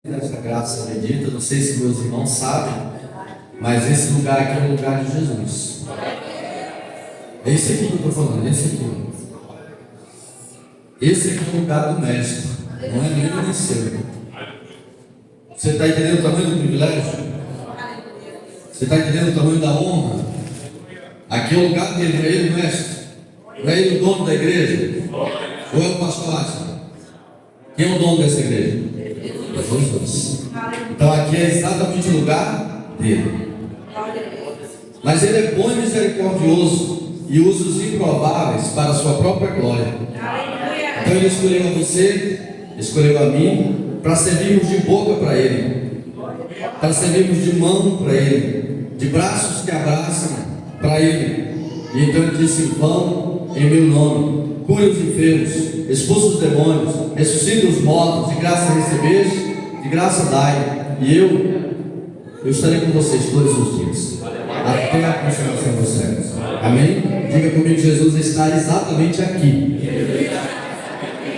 Essa graça bendita, não sei se meus irmãos sabem, mas esse lugar aqui é o lugar de Jesus. É esse aqui que eu estou falando, esse aqui. Esse aqui é o lugar do mestre, não é meu nem seu. Você está entendendo o tamanho do privilégio? Você está entendendo o tamanho da honra? Aqui é o lugar dele, não é ele o mestre? Não é ele o dono da igreja? Ou é o pastor Ásio? Quem é o dono dessa igreja? Jesus. Então aqui é exatamente o lugar dele. Mas ele é bom e misericordioso e usa os improváveis para a sua própria glória. Então ele escolheu a você, escolheu a mim, para servirmos de boca para ele, para servirmos de mão para ele, de braços que abraçam para ele. E então ele disse: vão em meu nome, cure os enfermos, expulse os demônios, ressuscite os mortos, de graça recebeste, de graça dai, e eu estarei com vocês todos os dias, até a consumação dos séculos. Amém? Diga comigo: Jesus está exatamente aqui.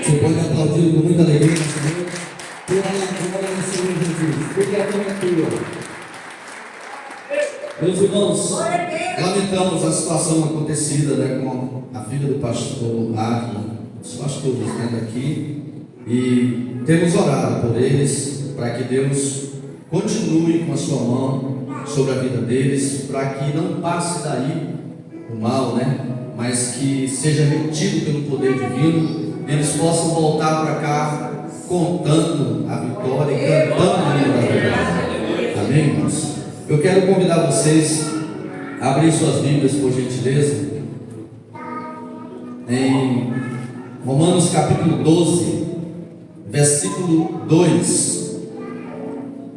Você pode aplaudir com muita alegria, Senhor, pela glória do Senhor Jesus, porque é aqui, meus irmãos, lamentamos a situação acontecida, com a filha do pastor Ávila, os pastores daqui, e temos orado por eles, para que Deus continue com a sua mão sobre a vida deles, para que não passe daí o mal, mas que seja retido pelo poder divino, eles possam voltar para cá contando a vitória e cantando o hino da verdade. Amém, irmãos? Eu quero convidar vocês a abrir suas Bíblias, por gentileza, em Romanos capítulo 12, versículo 2.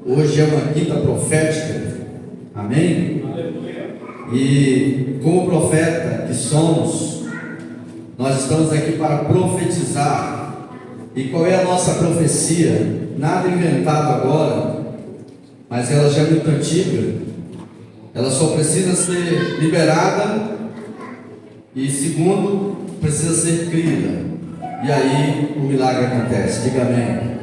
Hoje é uma quinta profética. Amém? E como profeta que somos, nós estamos aqui para profetizar. E qual é a nossa profecia? Nada inventado agora, mas ela já é muito antiga. Ela só precisa ser liberada e, segundo, precisa ser crida, e aí o milagre acontece. Diga amém.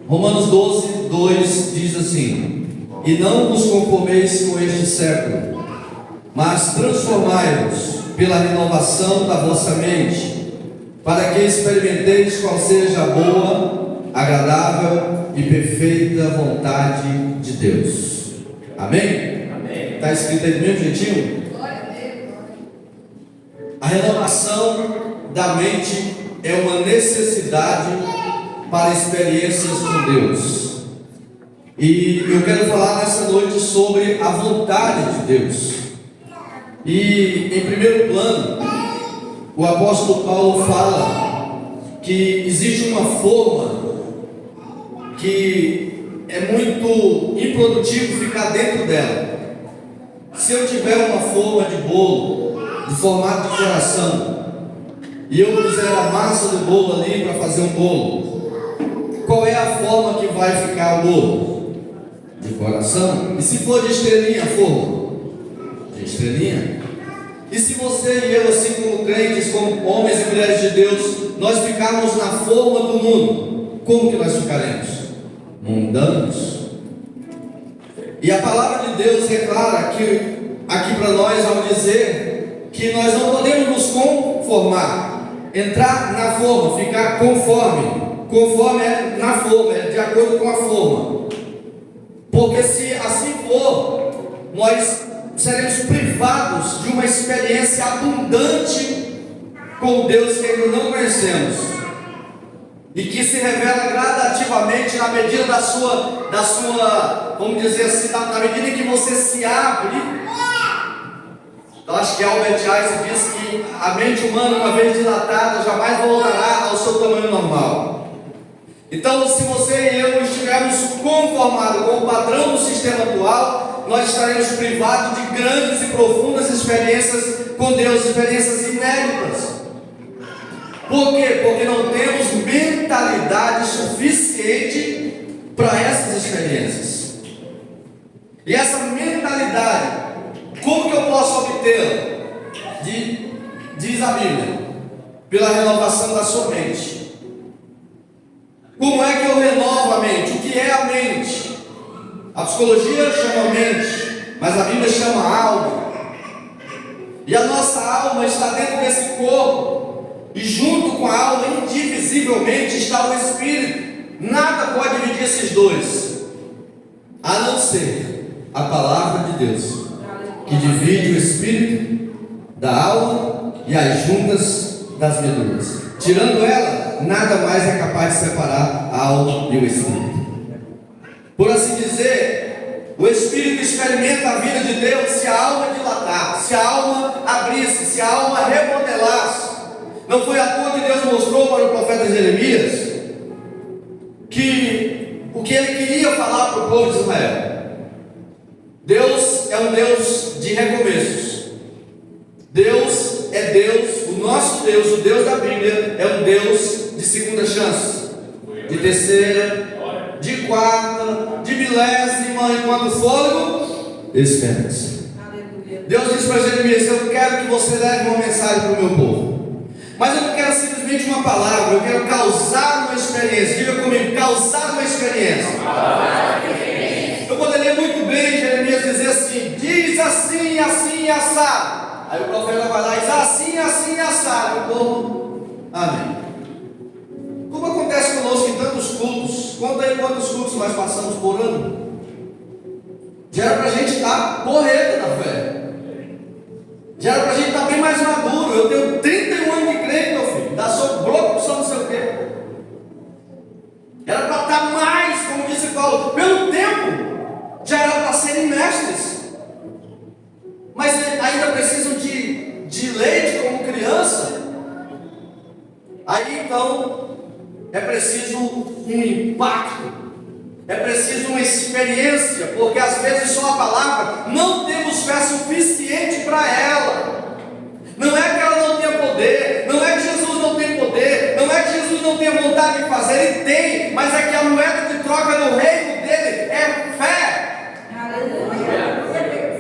Romanos 12, 2 diz assim: e não vos conformeis com este século, mas transformai-vos pela renovação da vossa mente, para que experimenteis qual seja a boa, agradável e perfeita vontade de Deus. Amém? Está escrito aí do mesmo jeitinho? A renovação da mente é uma necessidade para experiências com Deus. E eu quero falar nessa noite sobre a vontade de Deus. E em primeiro plano, o apóstolo Paulo fala que existe uma forma que é muito improdutivo ficar dentro dela. Se eu tiver uma forma de bolo, de formato de coração, e eu puser a massa do bolo ali para fazer um bolo, qual é a forma que vai ficar o bolo? De coração. E se for de estrelinha, a forma? De estrelinha. E se você e eu, assim como crentes, como homens e mulheres de Deus, nós ficarmos na forma do mundo, como que nós ficaremos? Mundanos. E a palavra de Deus declara aqui para nós, ao dizer que nós não podemos nos conformar, entrar na forma, ficar conforme é na forma, é de acordo com a forma, porque se assim for, nós seremos privados de uma experiência abundante com Deus que ainda não conhecemos, e que se revela gradativamente na medida da sua, vamos dizer assim, na medida em que você se abre. Eu acho que Albert Einstein diz que a mente humana, uma vez dilatada, jamais voltará ao seu tamanho normal. Então, se você e eu estivermos conformados com o padrão do sistema atual, nós estaremos privados de grandes e profundas experiências com Deus, experiências inéditas. Por quê? Porque não temos mentalidade suficiente para essas experiências. E essa mentalidade, como que eu posso obtê-la? Diz a Bíblia: pela renovação da sua mente. Como é que eu renovo a mente? O que é a mente? A psicologia chama mente, mas a Bíblia chama alma. E a nossa alma está dentro desse corpo, e junto com a alma, indivisivelmente, está o espírito. Nada pode dividir esses dois, a não ser a palavra de Deus, que divide o espírito da alma e as juntas das medulas. Tirando ela, nada mais é capaz de separar a alma e o espírito. Por assim dizer, o espírito experimenta a vida de Deus se a alma dilatasse, se a alma abrisse, se a alma remodelasse. Não foi à toa que Deus mostrou para o profeta Jeremias que o que ele queria falar para o povo de Israel. Deus é um Deus de recomeços. Deus é Deus, o nosso Deus, o Deus da Bíblia, é um Deus de segunda chance, de terceira, de quarta, de milésima, enquanto o fôlego espera-se. Deus disse para Jeremias: eu quero que você leve uma mensagem para o meu povo, mas eu não quero simplesmente uma palavra, eu quero causar uma experiência. Diga comigo: causar uma experiência. Eu poderia muito bem Jeremias dizer assim: diz assim, assim, assado. Aí o profeta vai lá e diz assim, assim, assado. O povo, amém. Como acontece conosco em tantos cultos? Conta aí quantos cultos nós passamos por ano. Já era para a gente estar porreta na fé. Já era para a gente estar bem mais maduro. Eu tenho 31 anos de crente, meu filho. Dá sobrou, só não sei o quê. Era para estar mais, como disse Paulo, pelo tempo. Já era para serem mestres. Mas ainda precisam de leite como criança. Aí então é preciso um impacto, é preciso uma experiência, porque às vezes só a palavra não temos fé suficiente para ela. Não é que ela não tenha poder, não é que Jesus não tem poder, não é que Jesus não tenha vontade de fazer, ele tem, mas é que a moeda de troca no reino dele é fé.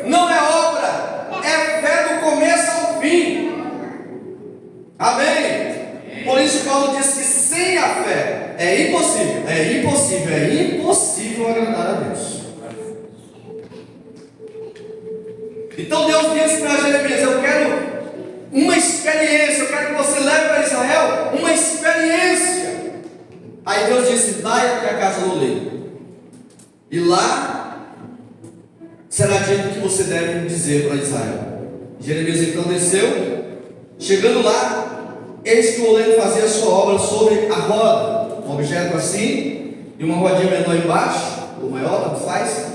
Não é obra, é fé do começo ao fim. Amém? Por isso Paulo diz que sem a fé é impossível agradar a Deus. Então Deus disse para Jeremias: eu quero uma experiência, eu quero que você leve para Israel uma experiência. Aí Deus disse: vai até a casa do oleiro, e lá será dito o que você deve dizer para Israel. Jeremias então desceu. Chegando lá, eis que o oleiro fazia a sua obra sobre a roda, um objeto assim, e uma rodinha menor embaixo, ou maior, tanto faz,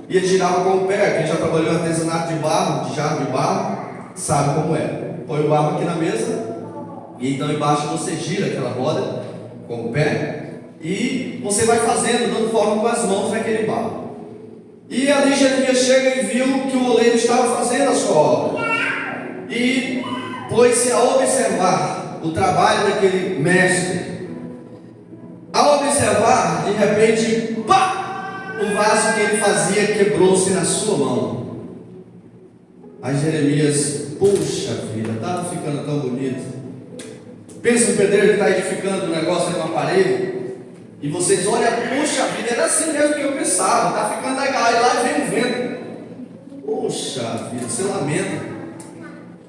e ele girava com o pé. Quem já trabalhou em artesanato de barro, de jarro de barro, sabe como é. Põe o barro aqui na mesa, e então embaixo você gira aquela roda com o pé, e você vai fazendo, dando forma com as mãos naquele barro. E ali Jeremias chega e viu que o oleiro estava fazendo a sua obra, e pôs-se a observar o trabalho daquele mestre. Ao observar, de repente, pá! O vaso que ele fazia quebrou-se na sua mão. Aí Jeremias: puxa vida, estava ficando tão bonito. Pensa no pedreiro que está edificando um negócio aí no aparelho, e vocês olham: puxa vida, era assim mesmo que eu pensava, está ficando legal. Aí lá vem o vento. Puxa vida, você lamenta.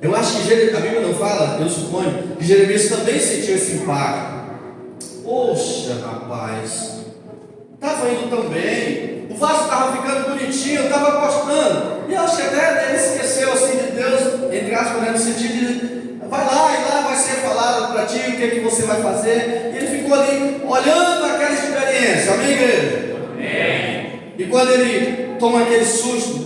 Eu acho que a Bíblia não fala, eu suponho, que Jeremias também sentiu esse impacto. Poxa, rapaz, estava indo tão bem, o vaso estava ficando bonitinho, estava gostando. E eu acho que até ele esqueceu assim de Deus, entre aspas, no sentido de: vai lá, e lá vai ser falado para ti o que é que você vai fazer. E ele ficou ali olhando aquela experiência. Amém, igreja? Amém. E quando ele toma aquele susto: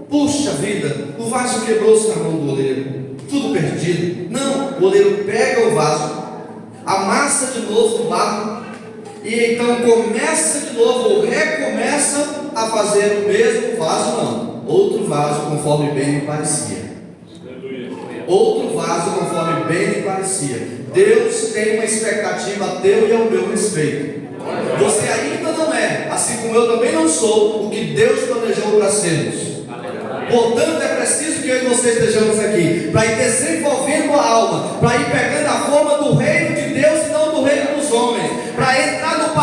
puxa vida, o vaso quebrou-se na mão do oleiro, tudo perdido. Não, o oleiro pega o vaso, amassa de novo o barro, e então começa de novo, ou recomeça a fazer o mesmo vaso, não, outro vaso conforme bem lhe parecia. Outro vaso conforme bem lhe parecia. Deus tem uma expectativa a teu e ao meu respeito. Você ainda não é, assim como eu também não sou, o que Deus planejou para sermos. Portanto, é preciso que eu e você estejamos aqui, para ir desenvolvendo a alma, para ir pegando a forma do reino de Deus e não do reino dos homens, para entrar no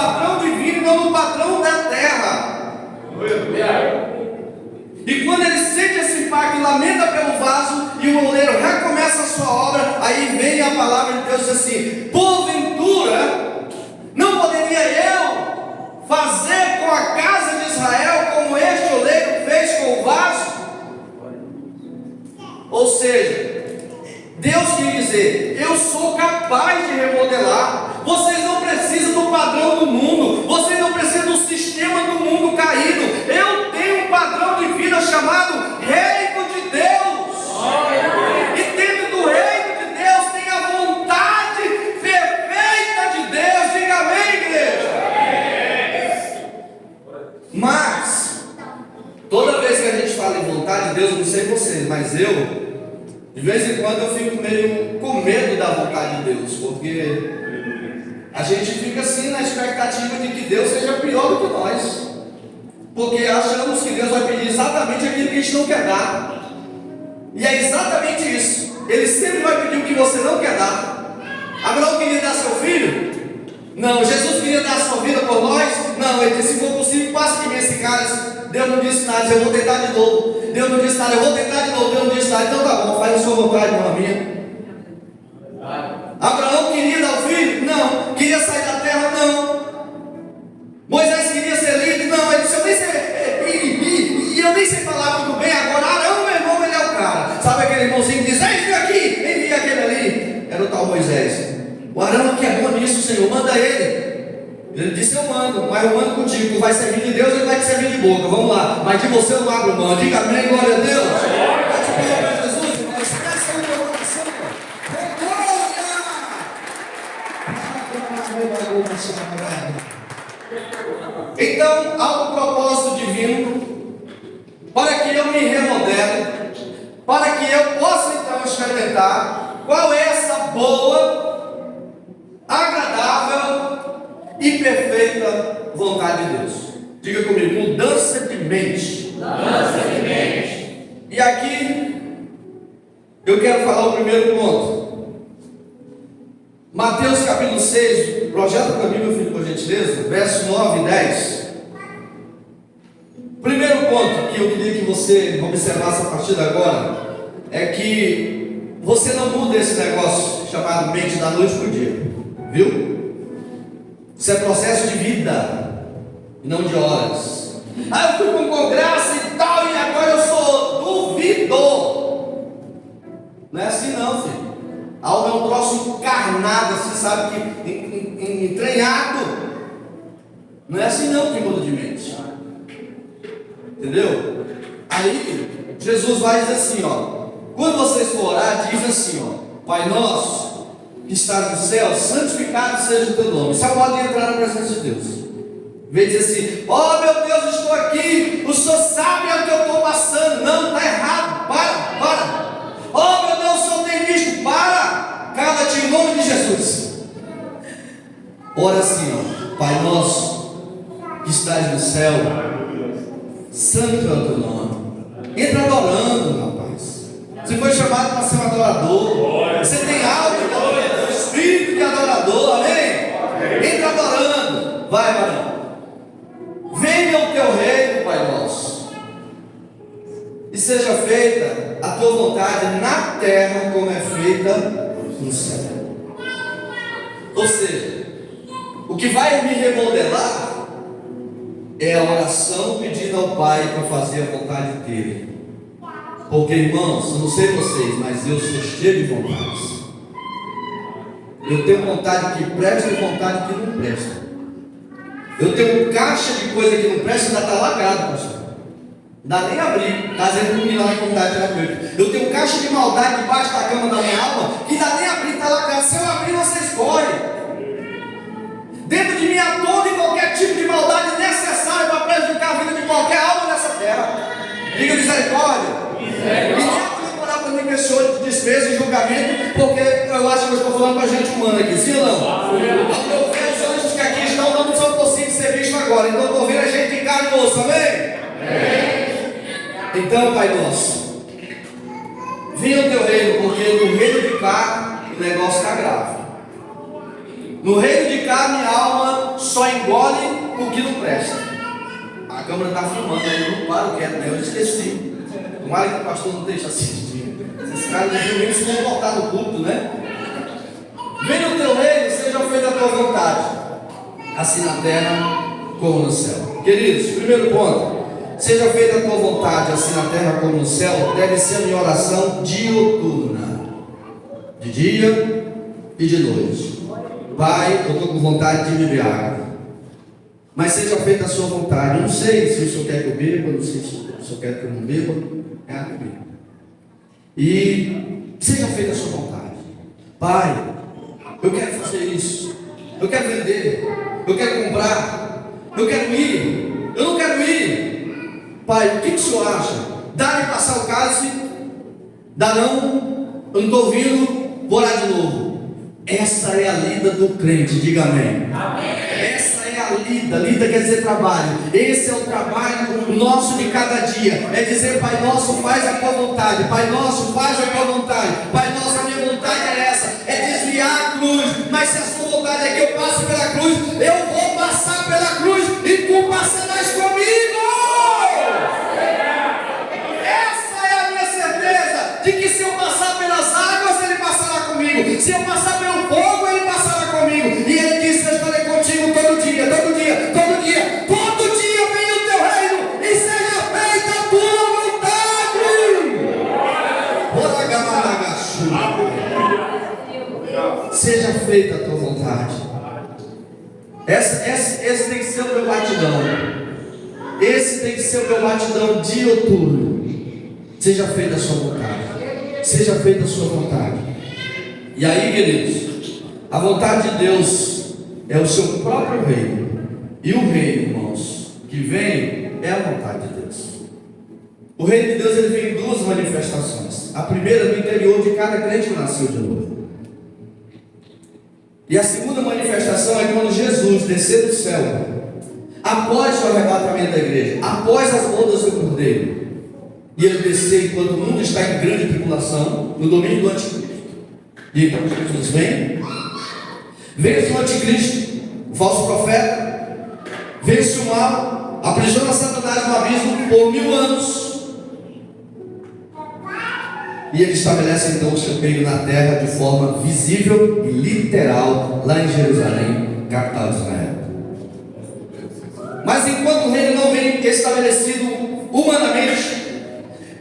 E quando ele sente esse impacto e lamenta pelo vaso, e o oleiro recomeça a sua obra, aí vem a palavra de Deus e diz assim: porventura, não poderia eu fazer com a casa de Israel como este oleiro fez com o vaso? Ou seja, Deus quer dizer: eu sou capaz de remodelar. Vocês não precisam do padrão do mundo, vocês não precisam do sistema do mundo caído. Eu tenho um padrão de vida chamado Reino de Deus. E dentro do Reino de Deus tem a vontade perfeita de Deus. Diga amém, igreja. Mas toda vez que a gente fala em vontade de Deus, eu não sei vocês, mas eu, de vez em quando, eu fico meio com medo da vontade de Deus, porque a gente fica assim na expectativa de que Deus seja pior do que nós, porque achamos que Deus vai pedir exatamente aquilo que a gente não quer dar, e é exatamente isso. Ele sempre vai pedir o que você não quer dar. Abraão queria dar seu filho? Não. Jesus queria dar sua vida por nós? Não. Ele disse: se for possível, passe de mim esse cálice. Deus não disse nada, eu vou tentar de novo. Deus não disse nada, eu vou tentar de novo. Deus não disse nada, então tá bom, faz a sua vontade, não a minha. Abraão queria dar o filho? Não. Queria sair da terra? Não. Moisés queria ser líder? Não. Ele disse: eu nem sei, eu nem sei falar muito bem. Agora Arão, meu irmão, ele é o cara. Sabe aquele irmãozinho que diz: envia aqui, envia aquele ali? Era o tal Moisés. O Arão que é bom nisso, Senhor, manda ele. Ele disse: eu mando, mas eu mando contigo. Tu vai servir de Deus, ele vai te servir de boca. Vamos lá, mas de você eu não abro mão. Diga amém, glória a Deus. Bate palma para Jesus, irmão. Expressa o teu coração. Então, há um propósito divino para que eu me remodele, para que eu possa então experimentar qual é essa boa, agradável e perfeita vontade de Deus. Diga comigo: mudança de mente. Mudança de mente. E aqui eu quero falar o primeiro ponto. Mateus capítulo 6, projeta para mim, meu filho, por gentileza, verso 9 e 10. Primeiro ponto que eu queria que você observasse a partir de agora é que você não muda esse negócio chamado mente da noite para o dia, viu? Isso é processo de vida e não de horas. Eu fui com graça e tal, e agora eu sou duvidor. Não é assim não, filho. A alma é um troço encarnado, assim, sabe, que entranhado. Não é assim não que muda de mente. Entendeu? Aí Jesus vai dizer assim, ó: quando vocês for orar, diz assim, ó: Pai nosso que estás no céu, santificado seja o teu nome. Isso é o modo de entrar na presença de Deus. Vem dizer assim: ó meu Deus, estou aqui, o Senhor sabe o que eu estou passando. Não, está errado, para. Ó meu Deus, o Senhor tem visto, cala-te em nome de Jesus. Ora assim, ó: Pai nosso que estás no céu, santo é o teu nome. Entra adorando, rapaz. Você foi chamado para ser um adorador. Você tem algo de adorador, espírito de adorador, amém? Entra adorando. Vai, varão. Venha o teu reino, Pai nosso, e seja feita a tua vontade na terra como é feita no céu. Ou seja, o que vai me remodelar é a oração pedindo ao Pai para fazer a vontade dele. Porque, irmãos, eu não sei vocês, mas eu sou cheio de vontades. Eu tenho vontade que presta e vontade que não presta. Eu tenho um caixa de coisa que não presta e ainda está lagado, pastor. Não dá nem abrir. Está dizendo comigo lá na comunidade terapêutica. Eu tenho um caixa de maldade debaixo da cama da minha alma que ainda nem abrir, está lagado. Se eu abrir, você escolhe. Dentro de mim há todo e qualquer tipo de maldade necessária para prejudicar a vida de qualquer alma nessa terra. Diga misericórdia. E nem aqui orar para mim pessoa de desprezo e julgamento, porque eu acho que eu estou falando para gente humana aqui, sim ou não? Ao meu ver, os anjos que aqui estão não são possíveis de ser vistos agora. Então estou vendo a gente de carne e osso, amém? Então, Pai nosso, venha o teu reino, porque no reino de cá o negócio está grave. No reino de cá minha alma só engole o que não presta. A câmera está filmando, eu não paro quieto, né? Eu esqueci. Tomara que o pastor não deixe assistir. Esses caras não viram nem se comportar no culto, né? Venha o teu reino, seja feita a tua vontade, assim na terra como no céu. Queridos, primeiro ponto: seja feita a tua vontade, assim na terra como no céu, deve ser a minha oração dioturna, de dia e de noite. Pai, eu estou com vontade de beber água, mas seja feita a sua vontade. Eu não sei se o Senhor quer que eu beba, não sei se o Senhor quer que eu não beba, é a que eu bebo. E seja feita a sua vontade. Pai, eu quero fazer isso, eu quero vender, eu quero comprar, eu quero ir, eu não quero ir. Pai, o que o Senhor acha? Dá-me passar o cálice? Dá não? Eu não estou ouvindo, vou orar de novo. Essa é a lida do crente, diga amém. Essa é a lida quer dizer trabalho. Esse é o trabalho nosso de cada dia. É dizer: Pai nosso, faz a tua vontade. Pai nosso, faz a tua vontade. Pai nosso, a minha vontade é essa, é desviar a cruz. Mas se a sua vontade é que eu passe pela cruz, eu vou passar pela cruz e tu passarás comigo. Essa é a minha certeza, de que se eu passar pelas águas, ele passará comigo. Se eu passar pelo fogo, ele passará comigo. E ele disse: eu estarei contigo todo dia, todo dia, todo dia. Todo dia venha o teu reino e seja feita a tua vontade. Seja feita a tua vontade. Esse tem que ser o meu batidão. Esse tem que ser o meu batidão dioturno. Seja feita a sua vontade. Seja feita a sua vontade. E aí, queridos, a vontade de Deus é o seu próprio reino. E o reino, irmãos, que vem é a vontade de Deus. O reino de Deus, ele vem em duas manifestações. A primeira no interior de cada crente que nasceu de novo. E a segunda manifestação é quando Jesus descer do céu, após o arrebatamento da igreja, após as bodas do Cordeiro, e ele descer enquanto o mundo está em grande tribulação, no domínio do anticristo. E então Jesus vence o anticristo, o falso profeta, vence o mal, aprisiona Satanás no abismo por 1000 anos. E ele estabelece então o seu reino na terra de forma visível e literal, lá em Jerusalém, capital de Israel. Mas enquanto o reino não vem estabelecido humanamente,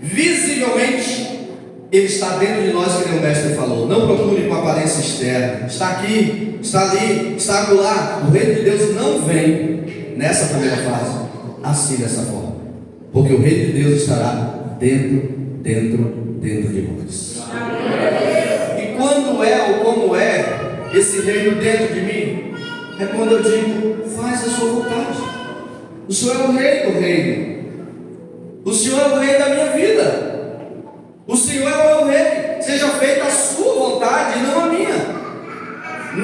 visivelmente, ele está dentro de nós, que o mestre falou. Não procure com aparência externa. Está aqui, está ali, está acolá. O reino de Deus não vem nessa primeira fase assim, dessa forma, porque o reino de Deus estará dentro de nós. E quando é ou como é esse reino dentro de mim? É quando eu digo: faz a sua vontade. O Senhor é o rei do reino. O Senhor é o rei da minha vida. O Senhor é o meu rei. Seja feita a sua vontade e não a minha.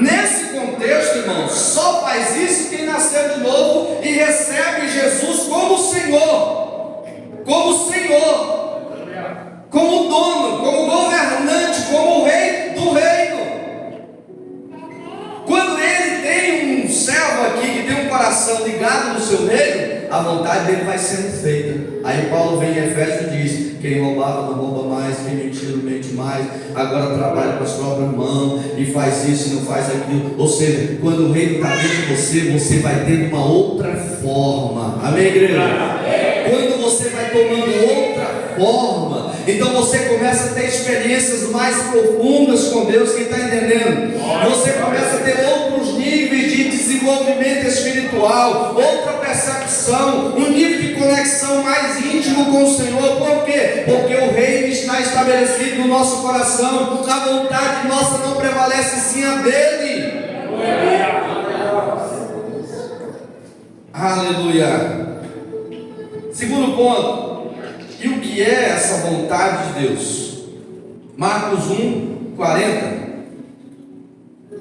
Nesse contexto, irmãos, só faz isso quem nasceu de novo e recebe Jesus como Senhor, como dono, como governante, como rei do reino. Quando ele tem um servo aqui que tem um coração ligado no seu reino, a vontade dele vai sendo feita. Aí Paulo vem em Efésios e diz: quem roubava não rouba mais, quem mentia não mente mais, agora trabalha com as próprias mãos e faz isso e não faz aquilo. Ou seja, quando o reino está dentro de você, você vai tendo uma outra forma. Amém, igreja? Quando você vai tomando outra forma, então você começa a ter experiências mais profundas com Deus. Quem está entendendo? Você começa a ter outros níveis de desenvolvimento espiritual, outra percepção, um nível de conexão mais íntimo com o Senhor. Por quê? Porque o reino está estabelecido no nosso coração. A vontade nossa não prevalece, sim a dele. Aleluia. Segundo ponto: e o que é essa vontade de Deus? Marcos 1:40.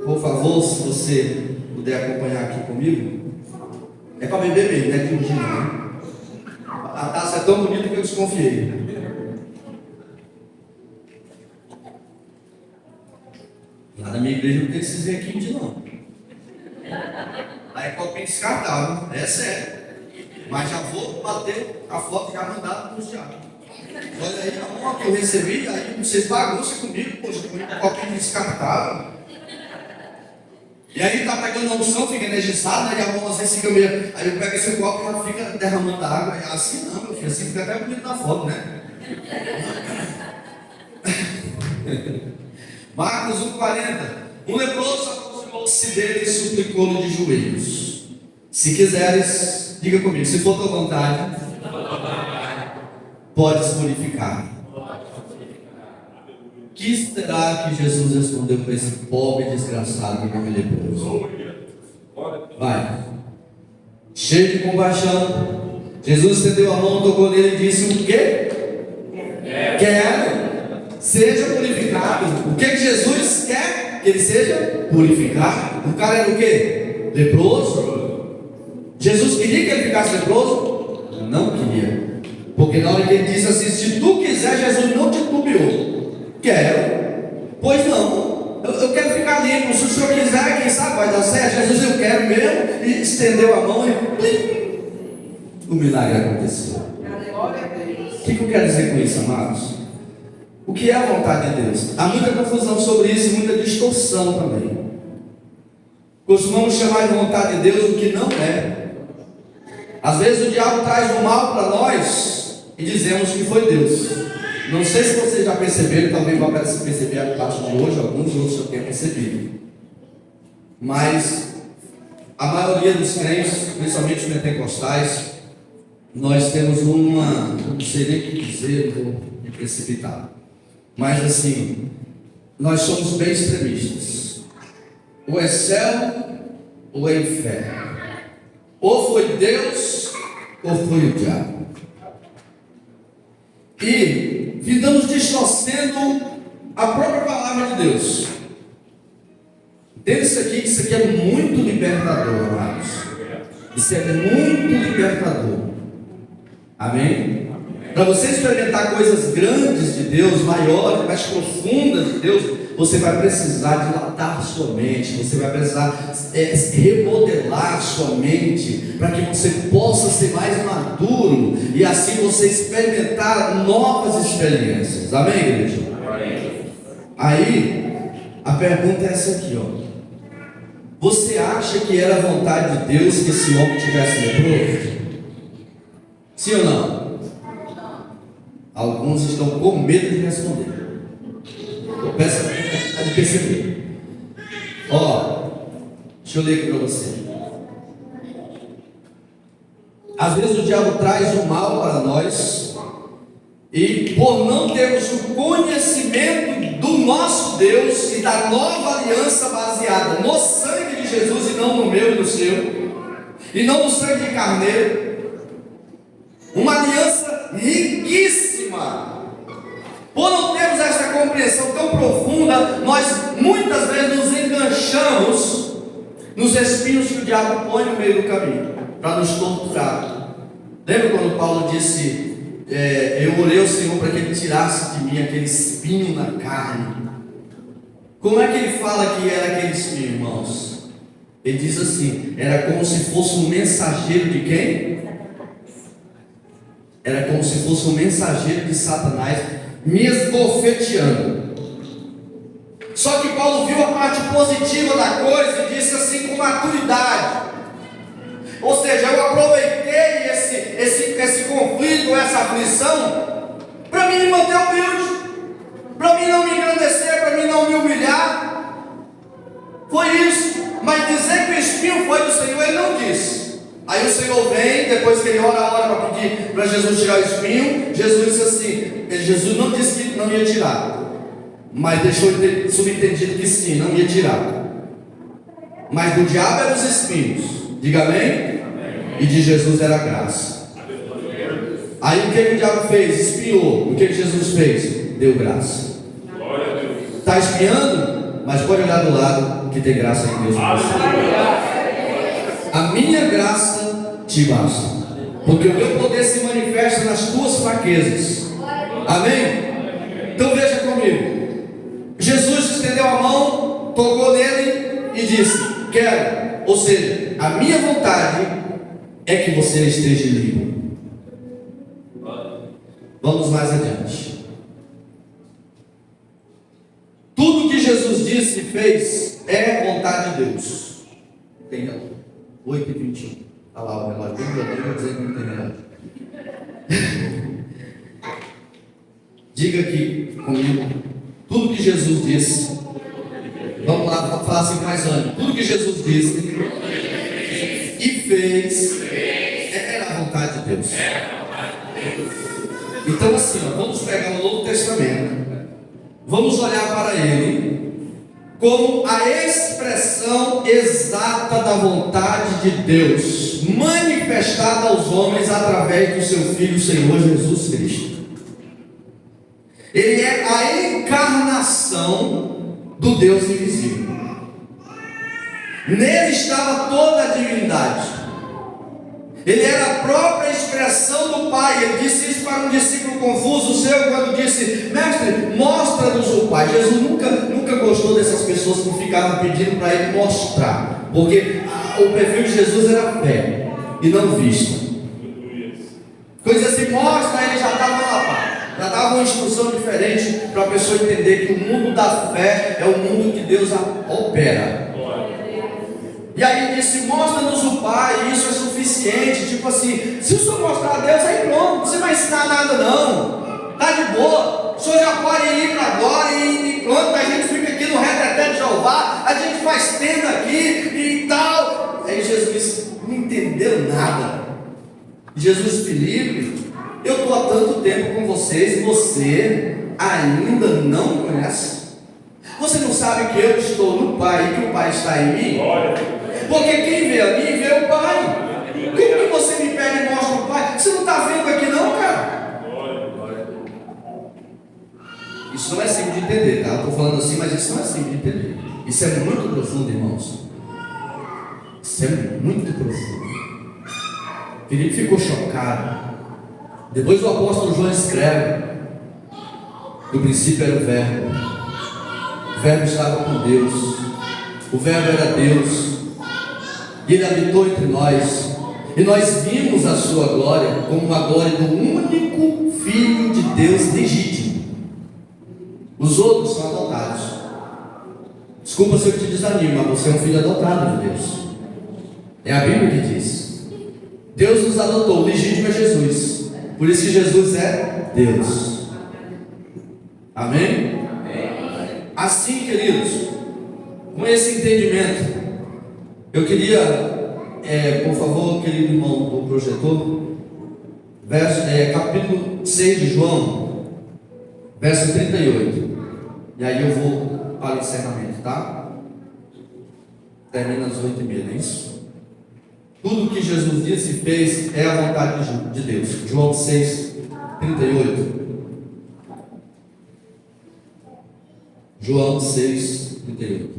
Por favor, se você puder acompanhar aqui comigo. É para beber mesmo, não é dirigir não, né? A taça é tão bonita que eu desconfiei. Lá na minha igreja não tem esses requintes não. Aí é copinho descartável, é sério. Mas já vou bater a foto já mandada para os diabos. Olha aí a honra que eu recebi, aí vocês bagunçam comigo, poxa, comigo um copinho descartável. E aí tá pegando a unção, fica energizado, né? E a mão às vezes fica meio. Aí eu pego esse copo e ela fica derramando água. E assim não, meu filho, assim fica até bonito na foto, né? Marcos 1,40. Um leproso aproximou-se dele e suplicou-lhe de joelhos: se quiseres, diga comigo, se for tua vontade, podes purificar. Que será que Jesus respondeu para esse pobre desgraçado que não é leproso? Vai. Cheio de compaixão, Jesus estendeu a mão, tocou nele e disse: o quê? Quero. Seja purificado. O que Jesus quer? Que ele seja purificado. O cara era o quê? Leproso. Jesus queria que ele ficasse leproso? Não queria. Porque na hora que ele disse assim: se tu quiser, Jesus não titubeou. Quero. Pois não. Eu quero ficar limpo. Se o senhor quiser, quem sabe vai dar certo. Jesus, eu quero mesmo. E estendeu a mão e plim, o milagre aconteceu. O que eu quero dizer com isso, amados? O que é a vontade de Deus? Há muita confusão sobre isso e muita distorção também. Costumamos chamar de vontade de Deus o que não é. Às vezes o diabo traz o mal para nós e dizemos que foi Deus. Não sei se vocês já perceberam, talvez vá perceber a parte de hoje, alguns outros já tenham percebido. Mas a maioria dos crentes, principalmente os pentecostais, nós temos uma, não sei nem o que dizer, vou me precipitar. Mas assim, nós somos bem extremistas. Ou é céu, ou é inferno. Ou foi Deus, ou foi o diabo. E ficamos distorcendo a própria palavra de Deus. Entenda isso aqui, que isso aqui é muito libertador, amados. Isso é muito libertador. Amém? Para você experimentar coisas grandes de Deus, maiores, mais profundas de Deus, você vai precisar dilatar sua mente, você vai precisar remodelar sua mente, para que você possa ser mais maduro, e assim você experimentar novas experiências. Amém, igreja? Amém. Aí, a pergunta é essa aqui, ó. Você acha que era a vontade de Deus que esse homem tivesse leproso? Sim ou não? Alguns estão com medo de responder. Eu peço a de perceber. Ó, deixa eu ler aqui para você. Às vezes o diabo traz o mal para nós, e por não termos o conhecimento do nosso Deus e da nova aliança baseada no sangue de Jesus e não no meu e no seu, e não no sangue de carneiro, uma aliança riquíssima. Por não termos essa compreensão tão profunda, nós muitas vezes nos enganchamos nos espinhos que o diabo põe no meio do caminho, para nos torturar. Lembra quando Paulo disse: eu orei ao Senhor para que Ele tirasse de mim aquele espinho na carne? Como é que ele fala que era aquele espinho, irmãos? Ele diz assim: era como se fosse um mensageiro de quem? Era como se fosse um mensageiro de Satanás me esbofeteando. Só que Paulo viu a parte positiva da coisa e disse assim com maturidade. Ou seja, eu aproveitei esse conflito, essa aflição, para mim me manter humilde, para mim não me engrandecer, para mim não me humilhar. Foi isso. Mas dizer que o espinho foi do Senhor, ele não disse. Aí o Senhor vem, depois que ele ora para pedir para Jesus tirar o espinho, Jesus disse assim, Jesus não disse que não ia tirar, mas deixou subentendido que sim, não ia tirar. Mas do diabo eram os espinhos, diga amém? Amém. E de Jesus era a graça. Aí o que o diabo fez? Espiou. O que Jesus fez? Deu graça. Está espiando? Mas pode olhar do lado que tem graça em Deus. A minha graça te basta, porque o meu poder se manifesta nas tuas fraquezas. Amém? Então veja comigo. Jesus estendeu a mão, tocou nele e disse: quero. Ou seja, a minha vontade é que você esteja livre. Vamos mais adiante. Tudo que Jesus disse e fez é vontade de Deus. Tem 8h21. Olha lá o relógio. Eu vou dizer que não tem relógio. Diga aqui comigo. Tudo que Jesus disse. Vamos lá, vamos falar assim com mais ânimo. Tudo que Jesus disse e fez era a vontade de Deus. Então assim, vamos pegar o Novo Testamento. Vamos olhar para ele como a expressão exata da vontade de Deus, manifestada aos homens através do seu Filho, Senhor Jesus Cristo. Ele é a encarnação do Deus invisível. Nele estava toda a divindade. Ele era a própria expressão do Pai. Ele disse isso para um discípulo confuso seu, quando disse: mestre, mostra-nos o Pai. Jesus nunca gostou dessas pessoas que ficavam pedindo para ele mostrar, porque o perfil de Jesus era fé e não vista. Coisa assim, mostra, ele já estava lá, Pai. Já dava uma instrução diferente para a pessoa entender que o mundo da fé é o mundo que Deus opera. E aí ele disse: mostra-nos o Pai, isso é suficiente. Tipo assim, se o Senhor mostrar a Deus, aí pronto, não precisa mais ensinar nada não, está de boa, o Senhor já pode ir para agora e pronto, a gente fica aqui no reteté de Jeová, a gente faz tenda aqui e tal. Aí Jesus disse: não entendeu nada. Jesus: Filipe, eu estou há tanto tempo com vocês e você ainda não me conhece? Você não sabe que eu estou no Pai e que o Pai está em mim? Porque quem vê a mim, vê o Pai. Como que você me pega e mostra o Pai? Você não está vendo aqui não, cara? Isso não é simples de entender, tá? Estou falando assim, mas isso não é simples de entender. Isso é muito profundo, irmãos. Isso é muito profundo. Filipe ficou chocado. Depois o apóstolo João escreve: no princípio era o Verbo estava com Deus, o Verbo era Deus, e Ele habitou entre nós, e nós vimos a sua glória como uma glória do único Filho de Deus legítimo. Os outros são adotados. Desculpa se eu te desanimo, mas você é um filho adotado de Deus. É a Bíblia que diz. Deus nos adotou, o legítimo é Jesus. Por isso que Jesus é Deus. Amém? Assim, queridos, com esse entendimento, eu queria, por favor, querido irmão do projetor, capítulo 6 de João, verso 38. E aí eu vou para o encerramento, tá? Termina às 8h30, não é isso? Tudo que Jesus disse e fez é a vontade de Deus. João 6, 38. João 6, 38.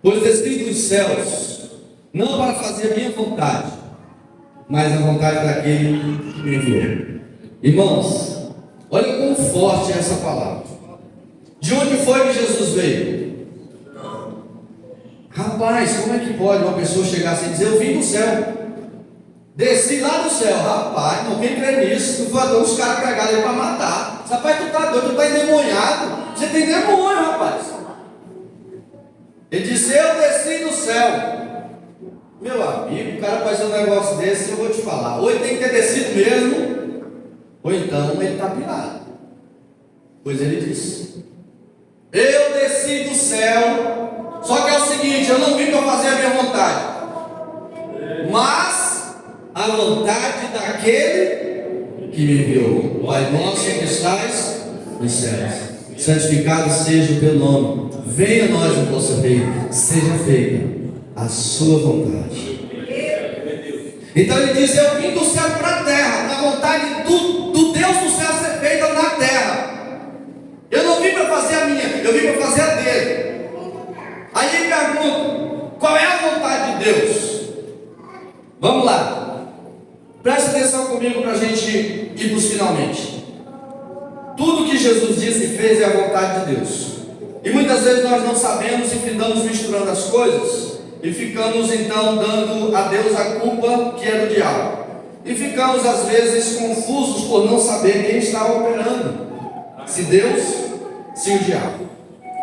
Pois desci dos céus, não para fazer a minha vontade, mas a vontade daquele que me enviou. Irmãos, olha quão forte é essa palavra. De onde foi que Jesus veio? Rapaz, como é que pode uma pessoa chegar assim e dizer: eu vim do céu, desci lá do céu? Rapaz, não quem crê nisso? Os caras pegaram ele para matar. Rapaz, tu tá doido, tu tá endemoniado. Você tem demônio, rapaz. Ele disse: eu desci do céu. Meu amigo, o cara fazer um negócio desse, eu vou te falar, ou ele tem que ter descido mesmo, ou então ele está pirado. Pois ele disse: eu desci do céu, só que é o seguinte, eu não vim para fazer a minha vontade, mas a vontade daquele que me enviou. Pai nosso que estás nos céus, santificado seja o teu nome, venha a nós o vosso reino, seja feita a sua vontade. Então ele diz: eu vim do céu para a terra, na vontade do Deus do céu ser feita na terra. Eu não vim para fazer a minha, eu vim para fazer a dele. Aí ele pergunta: qual é a vontade de Deus? Vamos lá, presta atenção comigo para a gente ir para os finalmente. Tudo que Jesus disse e fez é a vontade de Deus. E muitas vezes nós não sabemos e ficamos misturando as coisas. e ficamos então dando a Deus a culpa que é do diabo. E ficamos às vezes confusos por não saber quem está operando, se Deus, se o diabo.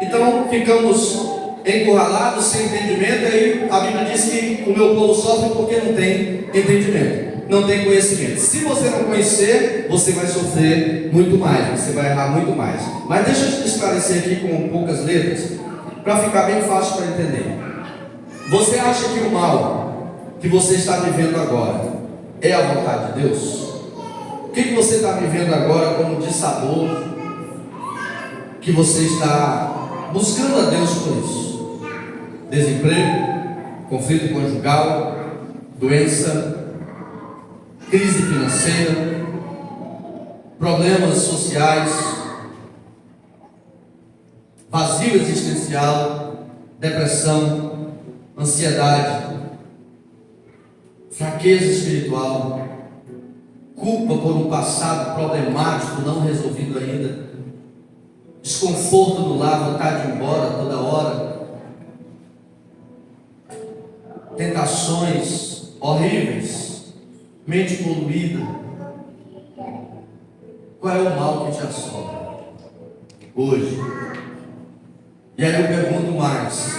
Então ficamos encurralados, sem entendimento. Aí a Bíblia diz que o meu povo sofre porque não tem entendimento, não tem conhecimento. Se você não conhecer, você vai sofrer muito mais, você vai errar muito mais. Mas deixa eu te esclarecer aqui com poucas letras, para ficar bem fácil para entender. Você acha que o mal que você está vivendo agora é a vontade de Deus? O que você está vivendo agora como dissabor, que você está buscando a Deus por isso? Desemprego, conflito conjugal, doença, crise financeira, problemas sociais, vazio existencial, depressão, ansiedade, fraqueza espiritual, culpa por um passado problemático não resolvido ainda, desconforto no lar, vontade de ir embora toda hora, tentações horríveis, mente poluída. Qual é o mal que te assola hoje? E aí eu pergunto mais: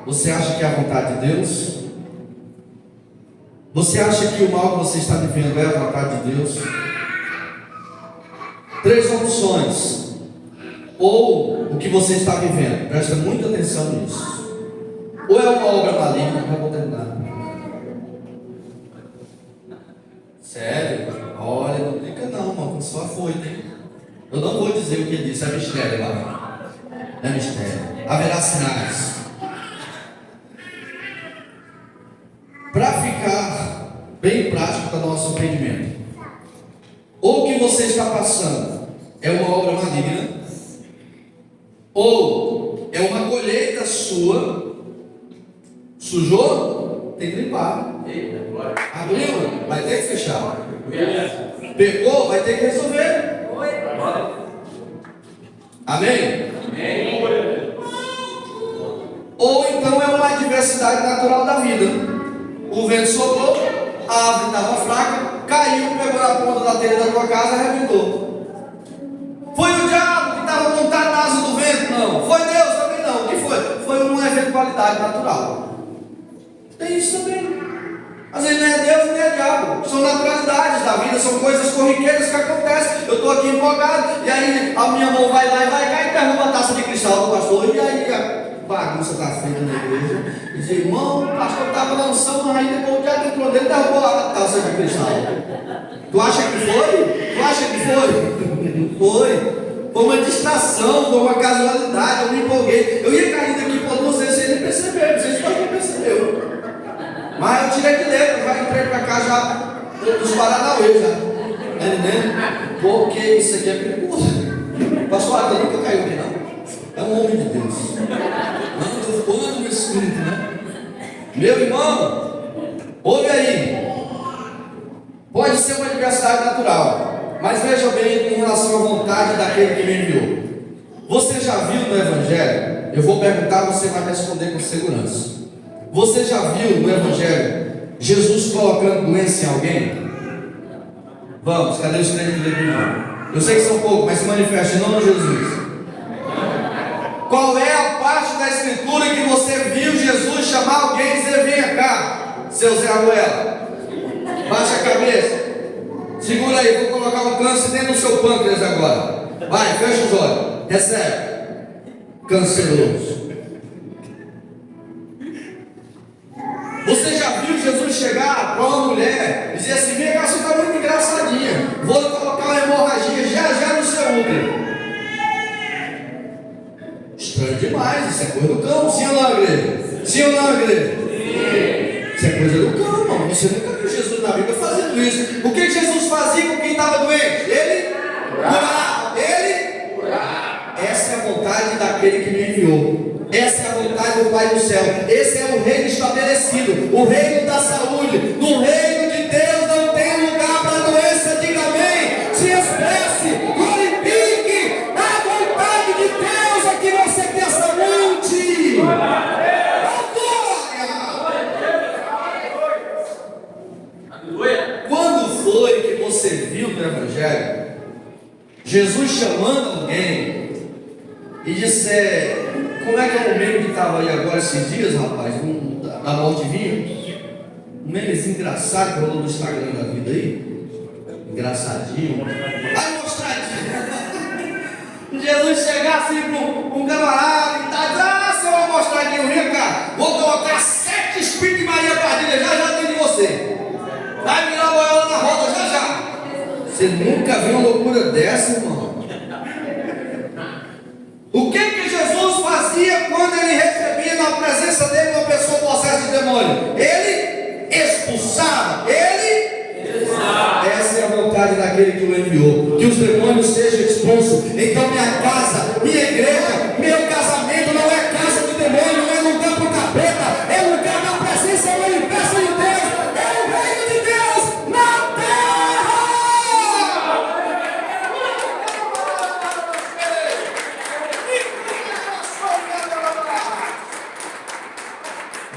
você acha que é a vontade de Deus? Você acha que o mal que você está vivendo é a vontade de Deus? 3 opções. Ou o que você está vivendo, presta muita atenção nisso, ou é uma obra maligna. Já vou terminar. Sério? Olha, não brinca não, mano, só foi, hein? Eu não vou dizer o que ele disse, é mistério lá. É mistério. Haverá sinais. Para ficar bem prático para o nosso entendimento, ou o que você está passando é uma obra maligna, ou é uma colheita sua. Sujou? Tem que limpar. Abriu? Vai ter que fechar. Pecou? Vai ter que resolver. Amém? Ou então é uma adversidade natural da vida. O vento soprou, a árvore estava fraca, caiu, pegou na ponta da telha da tua casa e arrebentou. Foi o diabo que estava montado na asa do vento? Não. Foi Deus também? Não. O que foi? Foi uma eventualidade natural. Tem isso também. Às vezes não é Deus nem é diabo. São naturalidades da vida, são coisas corriqueiras que acontecem. Eu estou aqui empolgado, e aí a minha mão vai lá e vai cá e derruba a taça de cristal do pastor. E aí a bagunça está feita na igreja. E diz: irmão, o pastor estava na unção, mas aí depois o diabo entrou dentro e derrubou a taça de cristal. Tu acha que foi? Tu acha que foi? Não foi. Foi uma distração, foi uma casualidade. Eu me empolguei. Eu ia cair daqui por 2 vezes sem nem perceber. Não sei se você percebeu. Mas eu tirei de letra, já entrei para cá já dos Paranauê já. Tá entendendo? Porque isso aqui é perigoso. Pastor Arthur nunca caiu aqui não. É um homem de Deus. Anda no Espírito, né? Meu irmão, ouve aí. Pode ser uma adversidade natural, mas veja bem em relação à vontade daquele que me enviou. Você já viu no Evangelho? Eu vou perguntar, você vai responder com segurança. Você já viu no Evangelho Jesus colocando doença em alguém? Vamos, cadê os crentes de Deus? Eu sei que são poucos, mas se manifesta em nome de Jesus. Qual é a parte da Escritura que você viu Jesus chamar alguém e dizer: venha cá, seu Zé Ruela? Baixa a cabeça. Segura aí, vou colocar um câncer dentro do seu pâncreas agora. Vai, fecha os olhos. Recebe. Canceroso. Você já viu Jesus chegar para uma mulher e dizer assim: vem cá, você está muito engraçadinha, vou colocar uma hemorragia já no seu útero? Estranho demais, isso é coisa do cão. Sim ou não, igreja? Sim ou não, igreja? Sim. Isso é coisa do cão, irmão. Você nunca viu Jesus na Bíblia fazendo isso. O que Jesus fazia com quem estava doente? Ele curava. Ele curava. Essa é a vontade daquele que me enviou. Essa é a vontade do Pai do céu. Esse é o reino estabelecido, o reino da saúde. No reino de Deus não tem lugar para a doença. Diga amém. Se expresse, glorifique. A vontade de Deus é que você tenha saúde. A glória. viu no Evangelho Jesus chamando alguém e disser, como é que é o meme que estava aí agora esses dias, rapaz, da morte vinha? Um memezinho engraçado que rolou no Instagram da vida aí. Engraçadinho. Vai mostradinho. Jesus chegar assim para um camarada e tá, seu amostradinho, vem cá, vou colocar 7 espíritos de Maria Padilha, já tem de você. Vai virar a boiola na roda, já. Você nunca viu uma loucura dessa, irmão? O que Jesus fazia quando ele recebia na presença dele uma pessoa possessa de demônio? Ele expulsava, essa é a vontade daquele que o enviou, que os demônios sejam expulsos. Então minha casa, minha igreja, meu casamento não é casa de demônio, não é lugar para o capeta, é lugar da presença manifesta de Deus, é o reino de Deus na terra.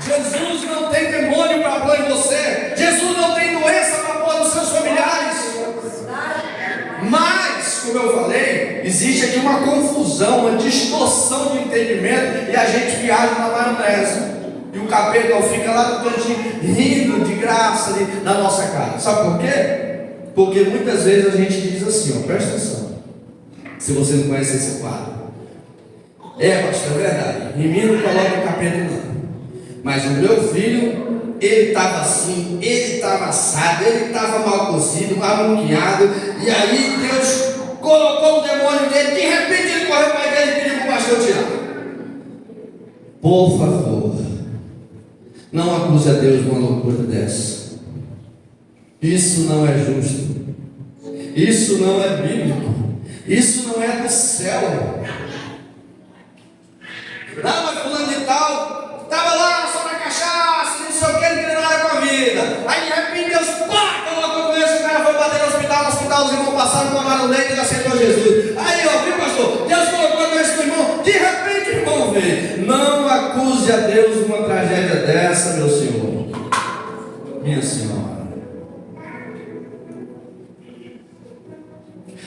Jesus não tem demônio para pôr em você, Jesus não tem doença para pôr nos seus familiares. Mas, como eu falei, existe aqui uma confusão, uma distorção de entendimento, e a gente viaja na maionese. E o capeta fica lá no cantinho, rindo de graça na nossa cara. Sabe por quê? Porque muitas vezes a gente diz assim, ó, presta atenção. Se você não conhece esse quadro. Pastor, é verdade. Em mim não coloca o capeta não. Mas o meu filho, ele estava assim, ele estava assado, ele estava mal cozido, mal maquiado, e aí Deus colocou um demônio nele, de repente ele correu para a igreja e pediu para o pastor tirar. Por favor, não acuse a Deus de uma loucura dessa. Isso não é justo, isso não é bíblico, isso não é do céu. Não, mas fulano de tal estava lá só na cachaça, não sei o que, não queria nada com a vida. Aí de repente Deus, colocou com esse cara, foi bater no hospital os irmãos passaram, tomaram leite e aceitou Jesus. Aí, ó, viu, pastor? Deus colocou com esse irmão, de repente, irmão, veio. Não acuse a Deus de uma tragédia dessa, meu senhor, minha senhora.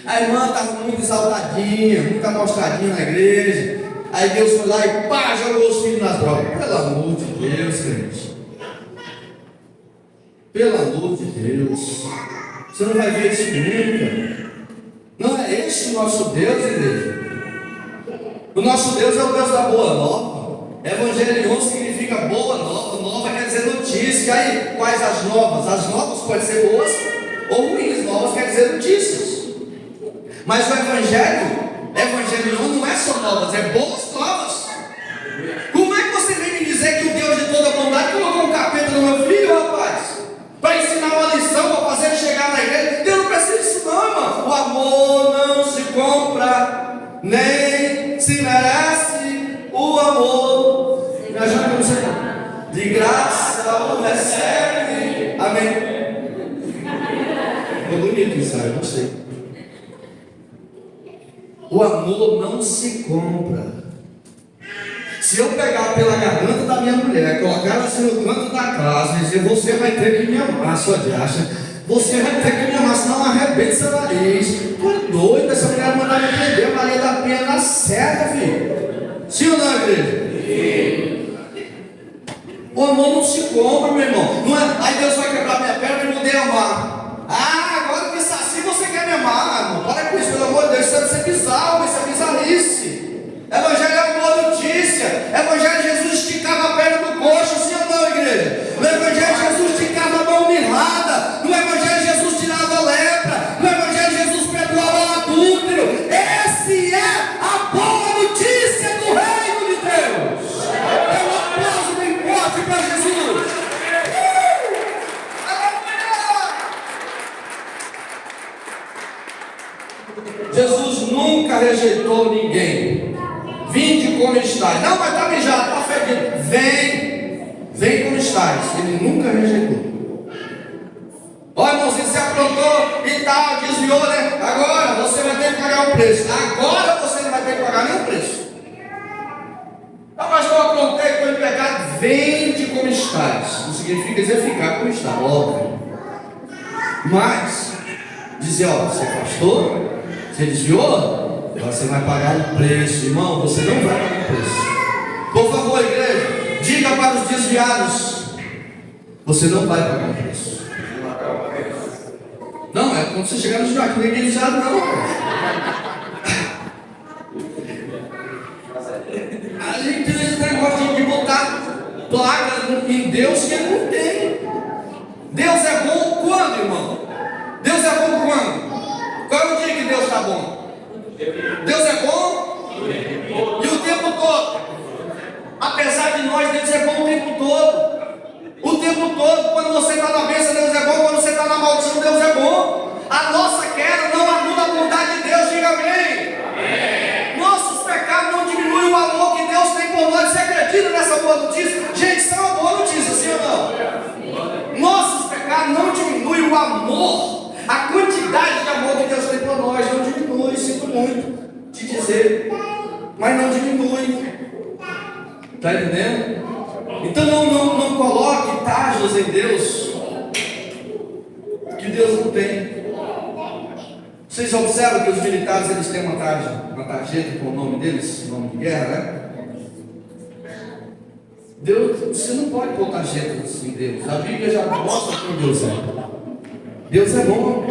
A irmã estava muito exaltadinha, muito amostradinha na igreja. Aí Deus foi lá e pá, jogou os filhos nas drogas. Pelo amor de Deus, gente. Pelo amor de Deus. Você não vai ver isso nunca. Não é esse o nosso Deus, igreja. O nosso Deus é o Deus da boa nova. Evangelion significa boa nova. Nova quer dizer notícia. Aí, quais as novas? As novas podem ser boas ou ruins. Novas quer dizer notícias. Mas o Evangelion não é só novas, é boas novas. Como é que você vem me dizer que o Deus de toda bondade colocou um capeta no meu filho, rapaz? Para ensinar uma lição, para fazer ele chegar na igreja? Deus não precisa disso não, irmão. O amor não se compra, nem se merece. O amor, me ajuda com você, de graça o recebe. Amém. Ficou bonito isso aí, eu gostei. O amor não se compra. Se eu pegar pela garganta da minha mulher, colocar ela assim no canto da casa e dizer, você vai ter que me amar, sua diacha, você vai ter que me amar, senão arrebenta seu nariz. Tu é doido, essa mulher mandar me prender, Maria da Penha na certa, filho. Sim ou não, igreja? Sim. O amor não se compra, meu irmão. Não é, aí Deus vai quebrar minha perna e me poder amar. Agora que isso assim você quer me amar, irmão. Para com isso, pelo amor de Deus, isso deve ser bizarro, isso é bizarrice. Evangelho é uma boa notícia. Evangelho Jesus esticava a perna do coxo, sim ou não, igreja? No Evangelho Jesus esticava a mão mirrada. No Evangelho Jesus tirava a lepra. No Evangelho Jesus perdoava o adúltero. Esse é a boa notícia do reino de Deus. É um aplauso bem forte para Jesus. Jesus nunca rejeitou ninguém. Vinde como estáis. Não, mas está mijado, está fedido. Vem como estáis. Ele nunca rejeitou. Olha, irmãozinho, você aprontou e tal, desviou, né? Agora você vai ter que pagar um preço. Agora você não vai ter que pagar nenhum preço. Ah, mas eu aprontei, estou em pecado. Vende como estás. Não significa dizer ficar como está, óbvio. Mas dizer, ó, você afastou, você desviou, agora você vai pagar o preço. Irmão, você não vai pagar o preço. Por favor, igreja, diga para os desviados: você não vai pagar o preço. Não, é quando você chegar no desviado, ninguém é desviado não. A gente tem esse negócio de botar placa em Deus que ele não tem. Deus é bom quando, irmão? Deus é bom quando? Qual é o dia que Deus está bom? Deus é bom e o tempo todo. Apesar de nós, Deus é bom o tempo todo. O tempo todo. Quando você está na bênção, Deus é bom. Quando você está na maldição, Deus é bom. A nossa queda não anula a bondade de Deus. Diga amém. Nossos pecados não diminuem o amor que Deus tem por nós. Você acredita nessa boa notícia? Gente, isso é uma boa notícia, sim ou não? Nossos pecados não diminuem o amor. A quantidade de amor que Deus tem por nós não diminui. Sinto muito te dizer, mas não diminui. Está entendendo? Então não coloque tajos em Deus que Deus não tem. Vocês observam que os militares eles têm uma tarjeta com o nome deles, nome de guerra, né? Deus, você não pode pôr tarjetas em Deus. A Bíblia já mostra quem Deus é. Deus é bom.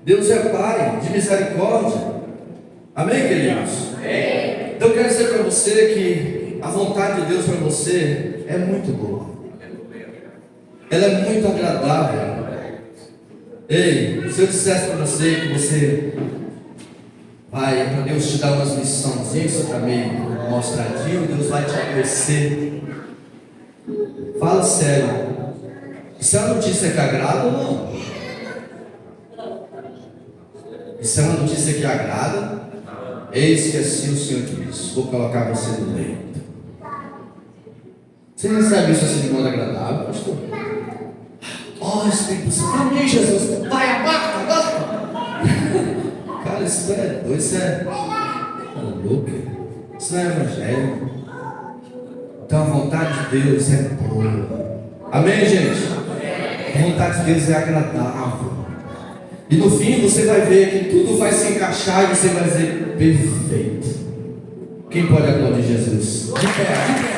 Deus é Pai de misericórdia. Amém, queridos? Então eu quero dizer para você que a vontade de Deus para você é muito boa. Ela é muito agradável. Ei, se eu dissesse para você que você vai para Deus te dar umas missãozinhas para mim, mostradinho, Deus vai te aquecer. Fala sério. Isso é uma notícia que agrada ou não? Isso é uma notícia que agrada? Eis que assim o Senhor diz: vou colocar você no leito. Você recebe isso assim de modo agradável, pastor? Oh, Espírito Santo, amém, Jesus. Vai, abarca. Cara, isso é doido, isso é louco. Isso não é evangelho. Então a vontade de Deus é boa. Amém, gente? A vontade de Deus é agradável. E no fim você vai ver que tudo vai se encaixar e você vai dizer: perfeito. Quem pode aplaudir Jesus? De pé, de pé.